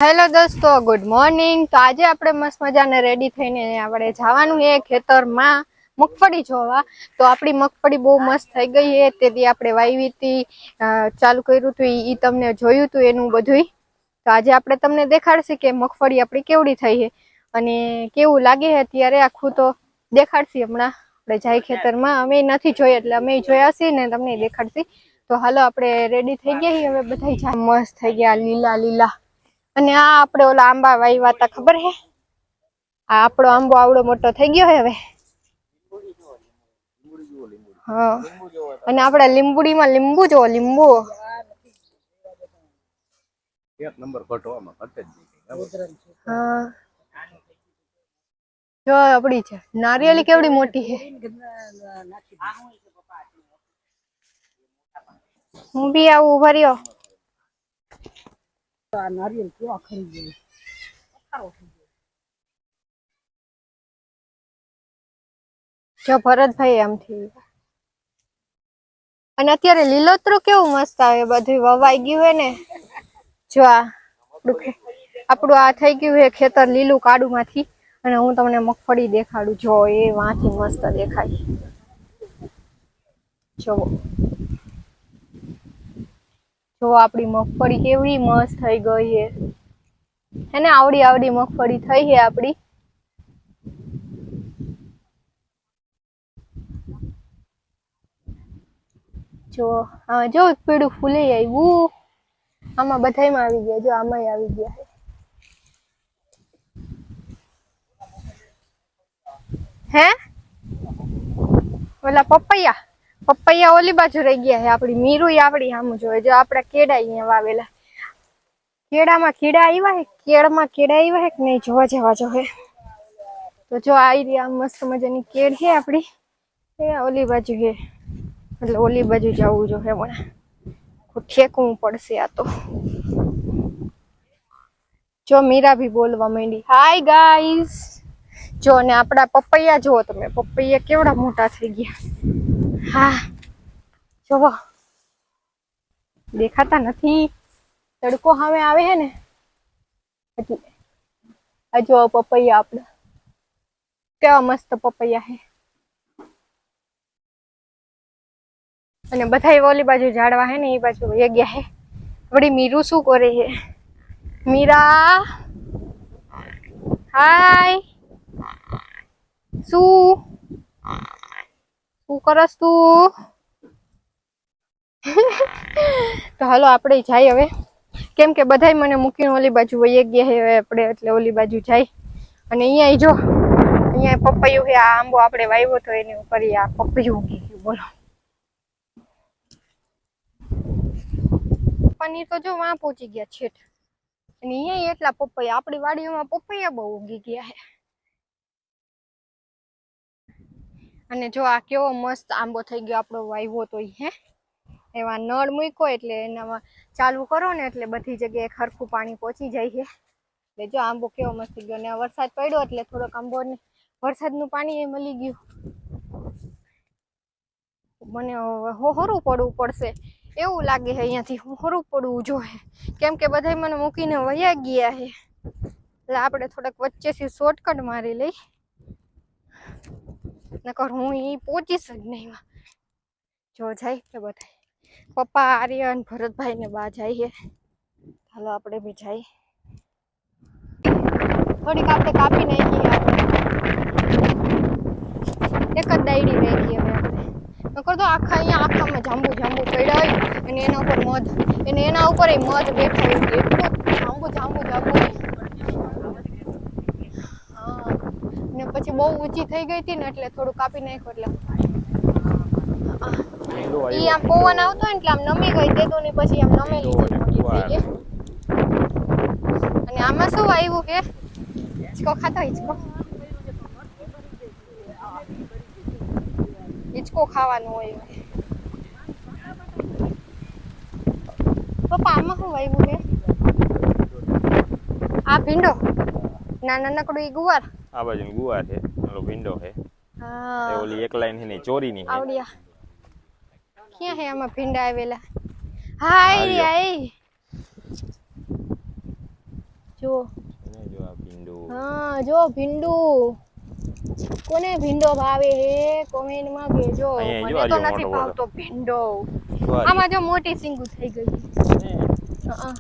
Hello દોસ્તો, good morning. તો આજે આપણે મસ્ત મજાને રેડી થઈને આપણે જવાનું છે ખેતરમાં મગફળી જોવા। તો આપણી મગફળી બહુ મસ્ત થઈ ગઈ છે। તેથી આપણે વાવી હતી, ચાલુ કર્યું હતું, એ તમને જોયું હતું એનું બધું। તો આજે આપણે તમને દેખાડશે કે મગફળી આપણી કેવડી થઈ છે અને કેવું લાગે છે અત્યારે આખું। તો દેખાડશી હમણાં આપણે જાય ખેતરમાં। અમે નથી જોઈ એટલે અમે જોયા છીએ ને તમને દેખાડશી। તો હાલો આપણે રેડી થઈ ગયા હવે બધા મસ્ત થઈ ગયા લીલા લીલા। અને આ આપણે ઓલા આંબા વાવ્યા હતા ખબર હે? આ આપણો આંબો આવડો મોટો થઈ ગયો હે હવે। હા, અને આપડા લીંબુડીમાં લીંબુ જો લીંબુ એક નંબર ઘટવામાં ઘટે જ નહીં। હા, જો આપડી છે નારિયેળી કેવડી મોટી છે। હું બી આવું, ઉભા રહ્યો। નારિયેળ કેવા ખરી ગયા। જો ભરતભાઈ આમથી, અને અત્યારે લીલોતરું કેવું મસ્ત આવે, બધું વવાઈ ગયું હે ને। જો આપણું આ થઈ ગયું હે ખેતર લીલું કાડું માંથી। અને હું તમને મગફળી દેખાડું, જો એ વાંથી મસ્ત દેખાય। જો જો આપડી મગફળી કેવડી મસ્ત થઈ ગઈ હે। એને આવડી આવડી મગફળી થઈ છે આપડી। જો જો પીળું ફૂલે આવ્યું, આમાં બધામાં આવી ગયા। જો આમાં આવી ગયા હે ઓલા પપૈયા ઓલી બાજુ રહી ગયા હે। આપડી મીરું આપડી સામું જોવે। જો આપડા કેળા અહીંયા વાવેલા, કેળામાં કીડા આવ્યા હે, કેળમાં કીડા આવ્યા હે કે નહીં જોવા જવા જો હે। તો જો આવી રહ્યા મસ્ત મજાની કેળ છે આપડી, એ ઓલી બાજુ છે એટલે ઓલી બાજુ જવું જો હે મને ઠેકવું પડશે આ તો। જો મીરા ભી બોલવા માંડી, હાય ગાઈસ। જો ને આપડા પપૈયા જુઓ તમે, પપૈયા કેવડા મોટા થઈ ગયા। હા જોવો, દેખાતા નથી, તડકો સામે આવે હે ને એટલે। આ જો પપૈયા આપડા કેવા મસ્ત પપૈયા હે। અને બધા ઓલી બાજુ ઝાડવા હે ને એ બાજુ વયા ગયા હે। વળી મીરું શું કરે હે? મીરા હાય, શું કરસ તું? તો હાલો આપણે જાય હવે, કેમ કે બધાય મને મૂકીને ઓલી બાજુ વયા ગયા હે આપણે, એટલે ઓલી બાજુ જાય। અને અહીંયા જો અહીંયા પપૈયું છે, આ આંબો આપણે વાવ્યો તો એની ઉપર આ પપૈયું ઉગી ગયું બોલો। પનીર તો જો વાં પહોંચી ગયા છેઠ, અને અહીંયા એટલા પપૈયા, આપણી વાડીઓમાં પપૈયા બહુ ઉગી ગયા છે। અને જો આ કેવો મસ્ત આંબો થઈ ગયો આપણો વાવ્યો તો હે। એવા નળ મૂક્યો એટલે એનામાં ચાલુ કરો ને એટલે બધી જગ્યાએ ખરખું પાણી પહોંચી જાય છે। એટલે જો આંબો કેવો મસ્ત થઈ ગયો, અને વરસાદ પડ્યો એટલે થોડોક આંબો ને વરસાદનું પાણી એ મળી ગયું। મને હોરું પડવું પડશે એવું લાગે છે, અહીંયાથી હોરું પડવું જોઈએ, કેમ કે બધા મને મૂકીને વયા ગયા છે। એટલે આપણે થોડાક વચ્ચેથી શોર્ટકટ મારી લઈ, નકર હું ઈ પહોંચીશ જ નહીં। જો જાય કે બધા પપ્પા, આર્યન, ભરતભાઈ ને બા જાય છે। હાલો આપણે બી જાય। થોડીક આપણે કાપી નાખી, એક જ ડાયડી નાખી હવે આપણે, નકર તો આખા અહીંયા આખામાં જાંબુ જાંબુ પડ્યા હોય, અને એના ઉપર મધ, અને એના ઉપર મધ બેઠા હોય, એટલું જાંબુ જાંબુ જાંબુ। હા, ને પછી બહુ ઊંચી થઈ ગઈ હતી ને એટલે થોડું કાપી નાખ્યું। એટલે ઈ આમ પવન આવતો હોય ને એટલે આમ નમી ગઈ, તેતો ને પછી આમ નમેલી જેવી મોટી થઈ ગઈ। અને આમાં શું આવ્યું કે હિંચકો ખાતો, હિંચકો ખાવાનું હોય। પપ્પા આમાં શું વાવ્યું છે? આ ભીંડો, નાના નકડું ઈ ગુવાર, આ બાજુ ગુવાર છે, ઓલો ભીંડો છે। હા, એ ઓલી એક લાઈન છે ને ચોરીની છે। આવડિયા ક્યાં હે આમાં ભીંડા આવેલા? હાય આય જો એને જો આ ભીંડો. હા જો ભીંડુ કોને ભીંડો ભાવે હે કોમેન્ટમાં કહેજો અહીંયા જો મને આ તો જો નથી મોટો ભાવતો ભીંડો જો આ આમાં જો મોટી સિંગુ થઈ ગઈ હા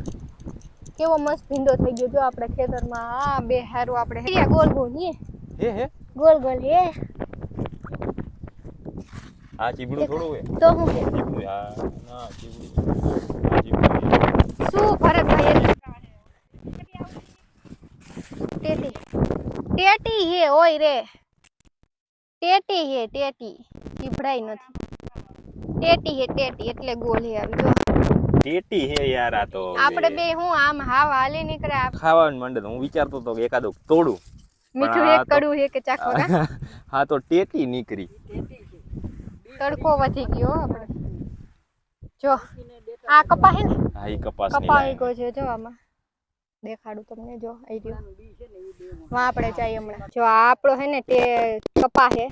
કેવો મસ્ત ભીંડો થઈ ગયો જો આપણે ખેતરમાં આ બે હારું આપણે હે ગોલ ગોલ હે ગોલ ગોલ હે આ ચીબડું થોડું હે તો હું કે ચીબડું આ ના ચીબડું આ ચીબડું શું ભરતભાઈ ટેટી ટેટી હે ઓય રે ટેટી હે ટેટી ચીભડાઈ નથી ટેટી હે ટેટી એટલે ગોલ હે આવી જો ટેટી હે યાર આ તો આપણે બે હું આમ હાવ હાલી નીકળે ખાવાનું માંડે તો હું વિચારતો તો કે એકાદું તોડું મીઠું પણ એક આ તો- કડવું હે કે ચાખો ના હા તો ટેટી નીકળી તડકો વધી ગયો હો આપણે જો આ કપા હે ને હા ઈ કપાસ કપા ગયો છે જો આમાં દેખાડું તમને જો આઈ રહ્યો વાં આપણે જઈએ હમણાં જો આ આપણો હે ને તે કપા હે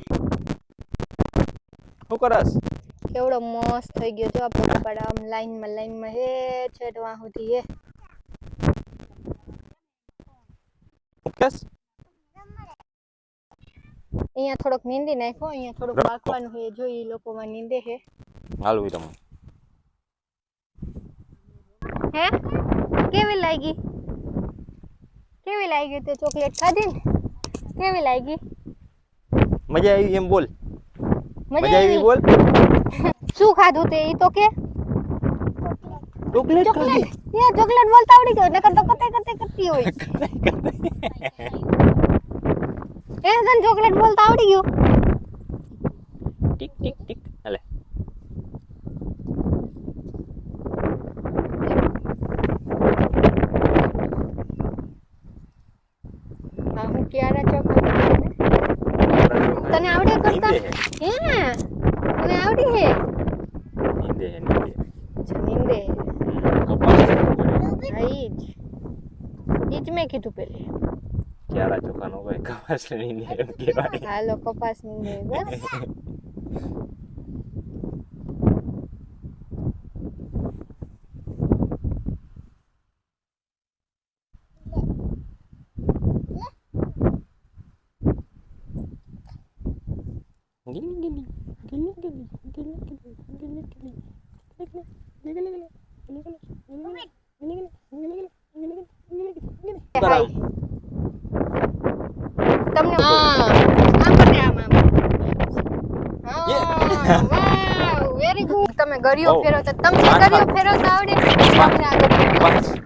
શું કરસ કેવડો મસ્ત થઈ ગયો જો આપણો કપાડ આમ લાઈનમાં હે છેટ વાં સુધી હે મુકેશ અહીંયા થોડોક નીંદી નાખો અહીંયા થોડુંક રાખવાનું હે જો ઈ લોકોમાં નીંદે હે હાલ વિરમ હે કેવી લાગી તે ચોકલેટ ખાધી ને કેવી લાગી મજા આવી એમ બોલ મજા આવી બોલ શું ખાધું તે ઈ તો કે ચોકલેટ ચોકલેટ યાર ચોકલેટ બોલતા આવડી ગયો નકર તો કતે કરતી હોય એ તને ચોકલેટ બોલતા આવડી ગયો ટીક ટીક ટીક હાલે હા હું ક્યારે ચોકલેટ તને આવડે કરતા હે તને આવડી હે નીંદે અચ્છા નીંદે કપાસ ઈ જ મેં કીધું પેલે ક્યારા ચોખાનો કોઈ કપાસ નીંદે એમ કહેવાય હાલો કપાસ નીંદે બસ હાય તમને વાવ વેરી ગુડ તમે ગરિયો બહુ. ફેરવતા તમને ગરિયો ફેરવતા આવડે તમને આ ગરિયો.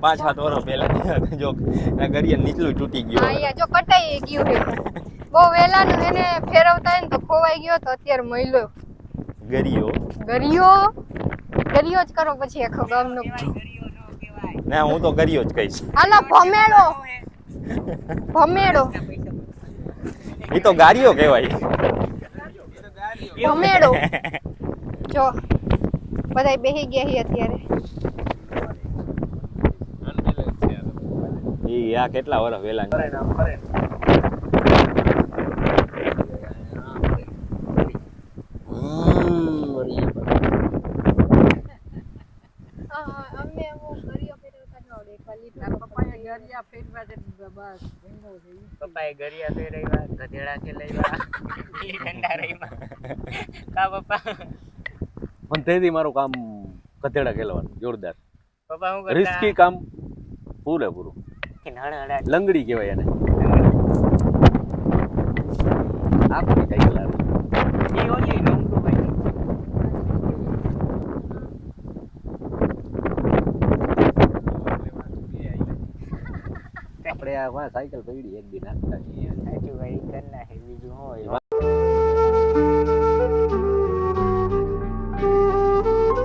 પાંચ સાત વર્ષ પહેલા જો આ ગરિયા નીચલું તૂટી ગયું અહીંયા જો કટાઈ ગયું છે બહુ વેલાનું એને ફેરવતા હોય ને તો ખોવાઈ ગયો તો અત્યારે મહિલો ગરિયો ગરિયો જ કરો પછી આખો ગામનો ના હું તો ગરિયો જ કહીશ હાલો ભમેડો એ તો ગારિયો કહેવાય ભમેડો જો બધાય બેહી ગયા છે અત્યારે એ આ કેટલા વર્ષ વેલા અમને ગરિયો ફેરવતા ન આવડે પપ્પાએ ગરિયા ફેરવ્યા ગધેડા ખેલાવ્યા ગીલી ડંડા રમ્યા કા પપ્પા પણ તેથી મારું કામ કથેડા ખેલવાનું જોરદાર પપ્પા હું કરતા રિસ્કી કામ પૂરેપૂરું હળહળાટ લંગડી કહેવાય એને આપણી સાયકલ આવે ઈ ઓલી નમતું ભાઈ આપણે આ સાયકલ પડી એક દી નાખતા સાચું ભાઈ કરના હે બીજું હોય